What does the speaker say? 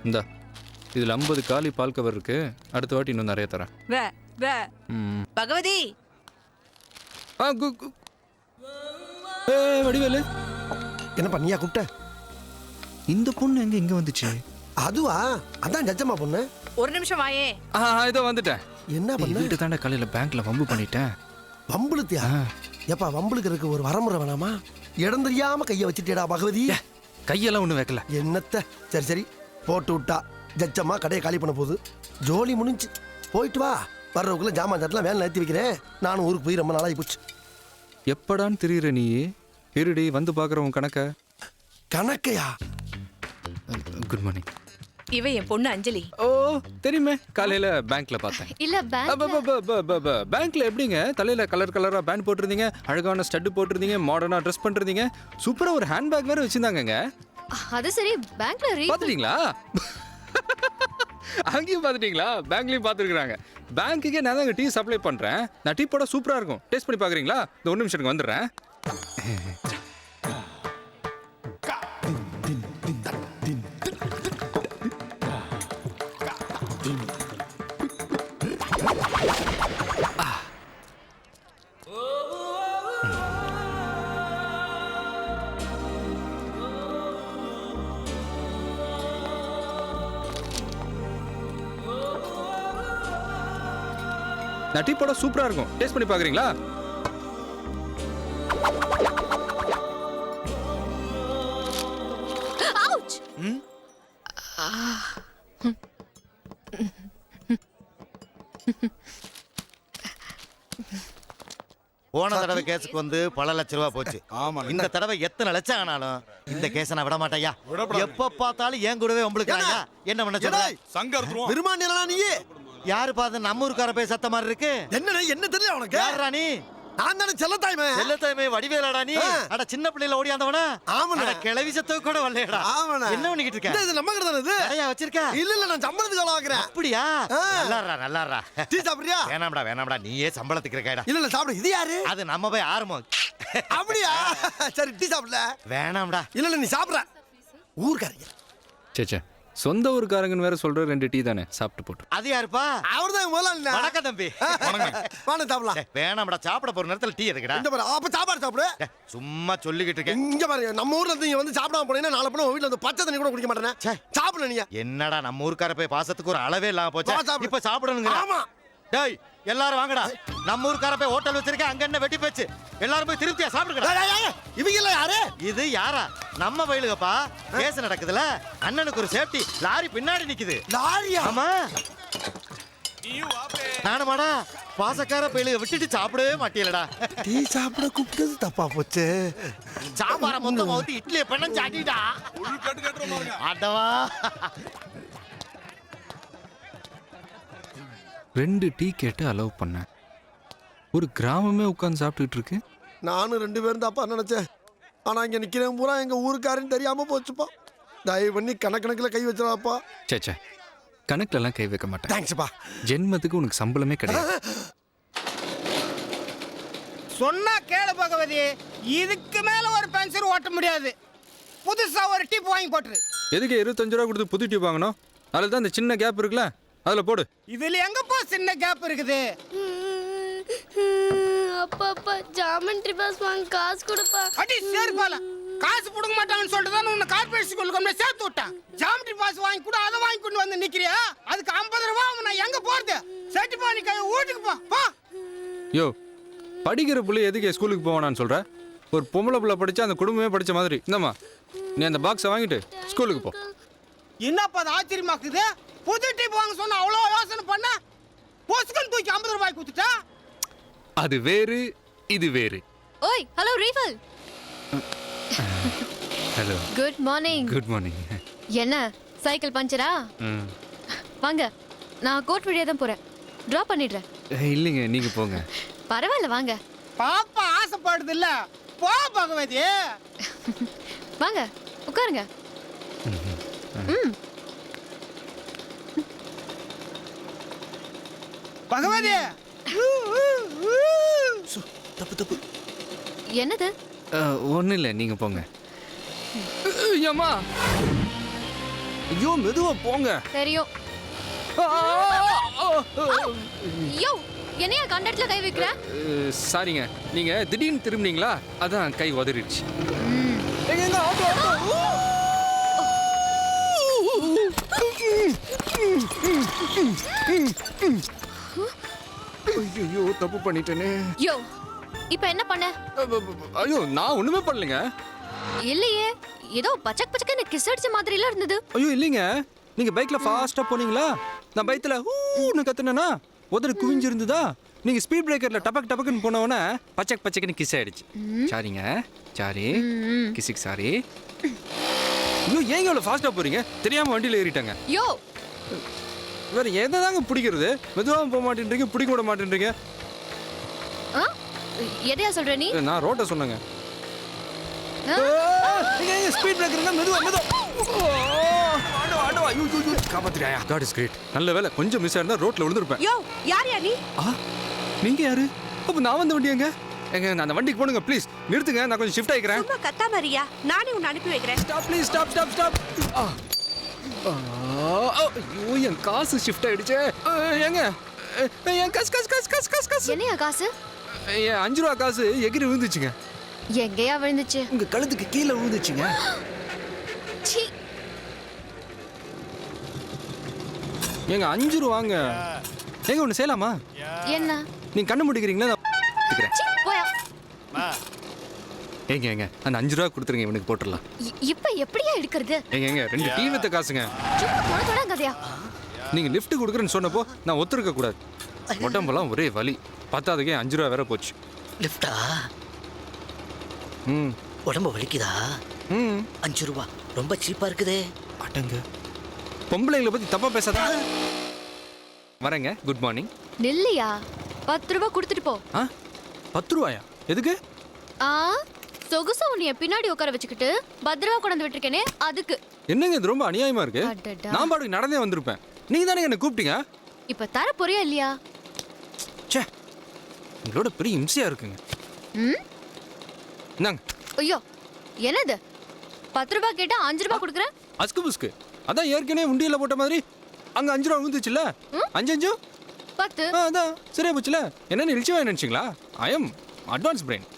இந்தா இதில் 50 காலி பால் கவர் இருக்கு. அடுத்த வாட்டி இன்னும் நிறைய தரேன். பகவதி வடிவேலு என்ன பண்ணியா கூப்பிட்ட? இந்த பொண்ணு எங்க இங்க வந்துச்சு? அதுவா? அதான் ஜட்ஜம்மா பொண்ணு. ஒரு நிமிஷம் வாயே. இதோ வந்துட்டேன். என்ன பண்ண? வீட்டு தாண்ட காலையில பேங்க்ல வம்பு பண்ணிட்டேன். வம்புலுத்தியா? எப்பா வம்புலுக்கு ஒரு வரமுறை வேணாமா? இடம் தெரியாம கையை வச்சுட்டேடா பகவதி. கையெல்லாம் ஒண்ணு வைக்கல. என்னத்த? சரி சரி போட்டு விட்டா. ஜட்ஜம்மா கடையை காலி பண்ண போகுது. ஜோலி முடிஞ்சு போயிட்டு வா. வர்றவக்குள்ள ஜாமான் ஜாட்டெல்லாம் வேலை நிறுத்தி வைக்கிறேன். நானும் ஊருக்கு போய் ரொம்ப நாளாகி போச்சு. எப்படான்னு தெரியுற நீ? இருடி வந்து பாக்குறவன் கணக்க. கணக்கையா? Good morning. இவ என் பொண்ணு அஞ்சலி. ஓ தெரியுமே, காலையில பேங்க்ல பார்த்தேன். இல்ல பேங்க்ல எப்படிங்க தலையில கலர் கலரா பேண்ட் போட்டிருந்தீங்க, அழகான ஸ்டட் போட்டிருந்தீங்க, மாடர்னா ட்ரெஸ் பண்ணிருந்தீங்க, சூப்பரா ஒரு ஹேண்ட் பேக் வேற வச்சிருந்தாங்கங்க. அது சரி, பேங்க்ல பாத்துட்டீங்களா? அங்கேயும் பாத்துட்டீங்களா? பேங்க்லயும் பாத்துருக்காங்க. பேங்க்குக்கே நான் தான் டீ சப்ளை பண்றேன். நான் டீ போட சூப்பரா இருக்கும். டேஸ்ட் பண்ணி பாக்குறீங்களா? இந்த 1 நிமிஷத்துக்கு வந்துடுறேன். நான் டீ போட சூப்பரா இருக்கும். டேஸ்ட் பண்ணி பாக்குறீங்களா? போன தடவை கேஸுக்கு வந்து பல லட்ச ரூபா போச்சு. இந்த தடவை எத்தனை லட்சம் ஆனாலும் இந்த கேஸ நான் விட மாட்டேயா. எப்ப பார்த்தாலும் ஏன் கூடவே உங்களுக்கு என்ன பண்ண சொல்ற? சங்கர் பெருமானியனா நீ? யாரு பாத்து நம்ம ஊருக்கார போய் சத்த மாதிரி இருக்கு? என்ன தெரியல உனக்கு? யாரா நீ? நான் தானே செல்லத்தாய்மே. செல்லத்தாய்மே வடிவேலாடா நீ? அட சின்ன பிள்ளையில ஓடியாந்தவனா? ஆமாடா. கிளவி சத்த கூட வரலடா. ஆமாடா. என்ன பண்ணிட்டு இருக்க? இது நம்ம கிட்ட தானே இது. கடையா வச்சிருக்க? இல்ல நான் சம்பளத்துக்கு ஆள வாங்குறேன். அப்படியா? நல்லாரா. டீ சாப்பிடுறியா? வேணாம்டா நீயே சம்பளத்துக்கு இருக்கடா. இல்ல சாப்பிடு. இது யாரு? அது நம்ம போய் ஆரம்பம். அப்படியா? சரி டீ சாப்பிடல. வேணாம்டா. இல்ல நீ சாப்பிடுற. ஊர்க்காரங்க. சேச்சே, சொந்த ஊருக்காரங்கன்னு வேற சொல்ற. 2 டீ தானே சாப்பிட்டு போட்டு. அது யாருப்பா? அவர்தான் முதல்ல. வணக்கம் தம்பி. வாங்க சாப்பிடலாம். வேணாம்டா, சாப்பிட போற நேரத்துல டீ எதுக்குடா? இந்த பாரு, அப்ப சாப்பாடு சாப்பிடு. சும்மா சொல்லிக்கிட்டு இருக்கேன். இங்க பாரு, நம்ம ஊர்ல இருந்து வந்து சாப்பிடாம போனீங்கன்னா நாளை போனா வீட்ல வந்து பச்சை தண்ணி கூட குடிக்க மாட்டேனே. சாப்பிடல நீங்க. என்னடா நம்ம ஊர்க்கார போய் பாசத்துக்கு ஒரு அளவே இல்லாம போச்சு. இப்ப சாப்பிடணுங்க. ஆமா. டேய் எல்லாரும் வாங்கடா. நம்ம ஊர்க்கார போய் ஹோட்டல் வச்சிருக்கேன், அங்க என்ன வெட்டி போச்சு. எல்லாரும் போய் திருப்தியா சாப்பிடுங்கடா. இவங்க எல்லாம் யாரு? இது யாரா? நம்ம வயலுகப்பா. கேஸ் நடக்குதுல, அண்ணனுக்கு ஒரு சேஃப்டி. லாரி பின்னாடி நிக்குது. லாரியா? ஆமா. நானுமாடா பாசக்கார பயிலுக விட்டுட்டு சாப்பிடவே மாட்டீங்களடா. டீ சாப்பிட கூப்பிட்டது தப்பா போச்சு. சாம்பார மொத்தம் ஊத்தி இட்லியை பண்ண சாட்டிடா. அடவா. 2 டீ கேட்டு அலோவ் பண்ணேன். ஒரு கிராமமே உட்கார்ந்து சாப்பிட்டுட்டு இருக்கு. நானும் 2 பேரும் தப்பா நினைச்சேன். ஆனா இங்க நிக்கிறேன் பூரா எங்க ஊருக்காரன்னு தெரியாம போச்சுப்பா. தயவு பண்ணி கணக்கணக்கில் கை வச்சிடாப்பா. சேச்சே, கணக்குல எல்லாம் கை வைக்க மாட்டேன். தேங்க்ஸ்ப்பா. ஜென்மத்துக்கு உனக்கு சம்பளமே கிடையாது. சொன்னா கேளு பகவதி, இதுக்கு மேல ஒரு பென்சில் ஓட்ட முடியாது. புதுசா ஒரு டிப் வாங்கி போட்டுரு. எதுக்கு 25 ரூபா கொடுத்து புது டியூப் வாங்கணும்? அதில் தான் இந்த சின்ன கேப் இருக்குல்ல, அதில் போடு. இதுல எங்கப்பா சின்ன கேப் இருக்குது? அப்பா ஜாமெண்ட்ரி பாக்ஸ் வாங்க காசு கொடுப்பா. அடி சேர்பால காசு புடுங்க மாட்டாங்கன்னு சொல்லிட்டு தான் உன்னை கார்பரேட் ஸ்கூலுக்கு சேர்த்து விட்டான். ஜாமெண்ட்ரி பாக்ஸ் வாங்கி கூட அதை வாங்கி கொண்டு வந்து நிக்கிறியா? அதுக்கு 50 ரூபா. நான் எங்க போறது? செட்டு பண்ணி வீட்டுக்கு போ. யோ, படிக்கிற பிள்ளை எதுக்கு ஸ்கூலுக்கு போவானான்னு சொல்ற? ஒரு பொம்பளை பிள்ளை படிச்சா அந்த குடும்பமே படிச்ச மாதிரி. இந்தம்மா, நீ அந்த பாக்ஸை வாங்கிட்டு ஸ்கூலுக்கு போ. என்னப்பா அது ஆச்சரியமாக்குது? புது டிப் வாங்க சொன்னா அவ்வளோ யோசனை பண்ண பொசுக்கன் தூக்கி 50 ரூபாய் கொடுத்துட்டா. அது வேறு, இது வேறு. ஓய், ஹலோ ரீஃபல். Hello. Good morning. Good morning. என்ன சைக்கிள் பஞ்சரா? வாங்க, நான் கோட் வழியா தான் போறேன். டிராப் பண்ணிடுறேன். இல்லைங்க, நீங்க போங்க. பரவாயில்ல வாங்க. பாப்பா ஆசைப்படுது இல்ல, போ பகவதி. வாங்க உட்காருங்க. பகவதி. தப்பு. என்னது? ஒன்றும் இல்லை, நீங்க போங்க. அம்மா, ஐயோ மெதுவா போங்க. தெரியும். ஆ, ஆ, ஆ, ஆ. யோ என்னையா கண்டத்துல கை வைக்கிற? சாரிங்க, நீங்க திடீர்னு திரும்பினீங்களா, அதான் கை உதறிடுச்சு. எங்க, எங்க, ஆட்டோ, ஆட்டோ. ஐயோ தப்பு பண்ணிட்டேனே. யோ இப்போ என்ன பண்ண? ஐயோ நான் ஒண்ணுமே பண்ணலைங்க. இல்லையே, ஏதோ பச்சக் பச்சக்குன்னு கிஸ் அடிச்ச மாதிரில இருந்தது. ஐயோ இல்லைங்க, நீங்க பைக்ல ஃபாஸ்டா போனீங்களா, நான் பைக்ல ஊன்னு கத்துனேனா உதடு குவிஞ்சிருந்ததா, நீங்க ஸ்பீட் பிரேக்கர்ல டபக் டபக்குன்னு போனவொடனே பச்சக் பச்சக்குன்னு கிஸ் ஆயிடுச்சு. சாரிங்க, சாரி, கிஸுக்கு சாரி. ஐயோ ஏங்க இவ்வளோ ஃபாஸ்டா போறீங்க? தெரியாம வண்டியில ஏறிட்டாங்க. யோ வேற எதை தாங்க பிடிக்கிறது? மெதுவாக போக மாட்டேன்றீங்க, பிடிக்க விட மாட்டேன்றீங்க. ஆ? எதையா சொல்ற நீ? நான் ரோட்டை சொன்னேங்க. ஆ? ஸ்பீட் பிரேக்கருங்க, மெதுவா மெதுவா. காப்பாத்திரியா? God is great. நல்ல வேலை, கொஞ்சம் மிஸ் ஆயிருந்தா ரோட்ல விழுந்திருப்பேன். யோ யார் யா நீ? நீங்க யாரு? அப்ப நான் வந்த வண்டி எங்க? எங்க நான் அந்த வண்டிக்கு போடுங்க ப்ளீஸ். நிறுத்துங்க, நான் கொஞ்சம் ஷிஃப்ட் ஆயிக்கிறேன். சும்மா கத்தாம ரியா, நானே உன்னை அனுப்பி வைக்கிறேன். Stop please, stop stop stop. ஐயோ என் காசு ஷிஃப்ட் ஆயிடுச்சே. ஏங்க என் கஸ் கஸ் கஸ் கஸ் கஸ் கஸ். என்னையா காசு? என் 5 ரூபா காசு எகிரி விழுந்துச்சுங்க. எங்கேயா விழுந்துச்சு? உங்க கழுத்துக்கு கீழே விழுந்துச்சுங்க. சீ. ஏங்க 5 ரூபாங்க. ஏங்க ஒன்று செய்யலாமா? என்ன? நீங்க கண்ணு முடிக்கிறீங்களா? நான் எடுத்துக்கிறேன். சீ, போயா. ஏங்க ஏங்க அந்த 5 ரூபா கொடுத்துருங்க, இவனுக்கு போட்டுடலாம். இப்ப எப்படியா எடுக்கிறது? ஏங்க ஏங்க 2 டீ வித்த காசுங்க. சும்மா தொடங்காதயா. நீங்க லிஃப்ட் கொடுக்குறேன்னு சொன்னப்போ நான் ஒத்துருக்க கூடாது. உடம்பெல்லாம் ஒரே வலி, பத்தாதுக்கே 5 ரூபா வேற போச்சு. லிஃப்டா? ம் உடம்பு வலிக்குதா? ம் 5 ரூபா ரொம்ப சீப்பா இருக்குதே. அடங்க, பொம்பளைங்களை பத்தி தப்பா பேசாத. வரேங்க, குட் மார்னிங். நில்லையா, 10 ரூபாய் கொடுத்துட்டு போ. 10 ரூபாயா? எதுக்கு? ஆ, சொகுசா உன்னைய பின்னாடி உட்கார வச்சுக்கிட்டு பத்திரமா கொண்டு விட்டுருக்கேனே அதுக்கு. என்னங்க இது ரொம்ப அநியாயமா இருக்கு. அடடா. நான் பாட்டுக்கு நடந்தே வந்திருப்பேன். நீங்க தானே என்ன கூப்பிட்டீங்க. இப்ப தர போறியா இல்லையா? ச்சே, உங்களோட பெரிய இம்சையா இருக்குங்க. ம்? இந்தாங்க. ஐயோ என்னது? 10 ரூபாய் கேட்டா 5 ரூபாய் கொடுக்குறேன். அஸ்கு புஸ்கு, அதான் ஏற்கனவே உண்டியல போட்ட மாதிரி அங்க 5 ரூபா விழுந்துச்சுல்ல. 5 5 10. அதான் சரியா போச்சுல. என்ன நிகழ்ச்சியா நினைச்சிங்களா? I am advance brain.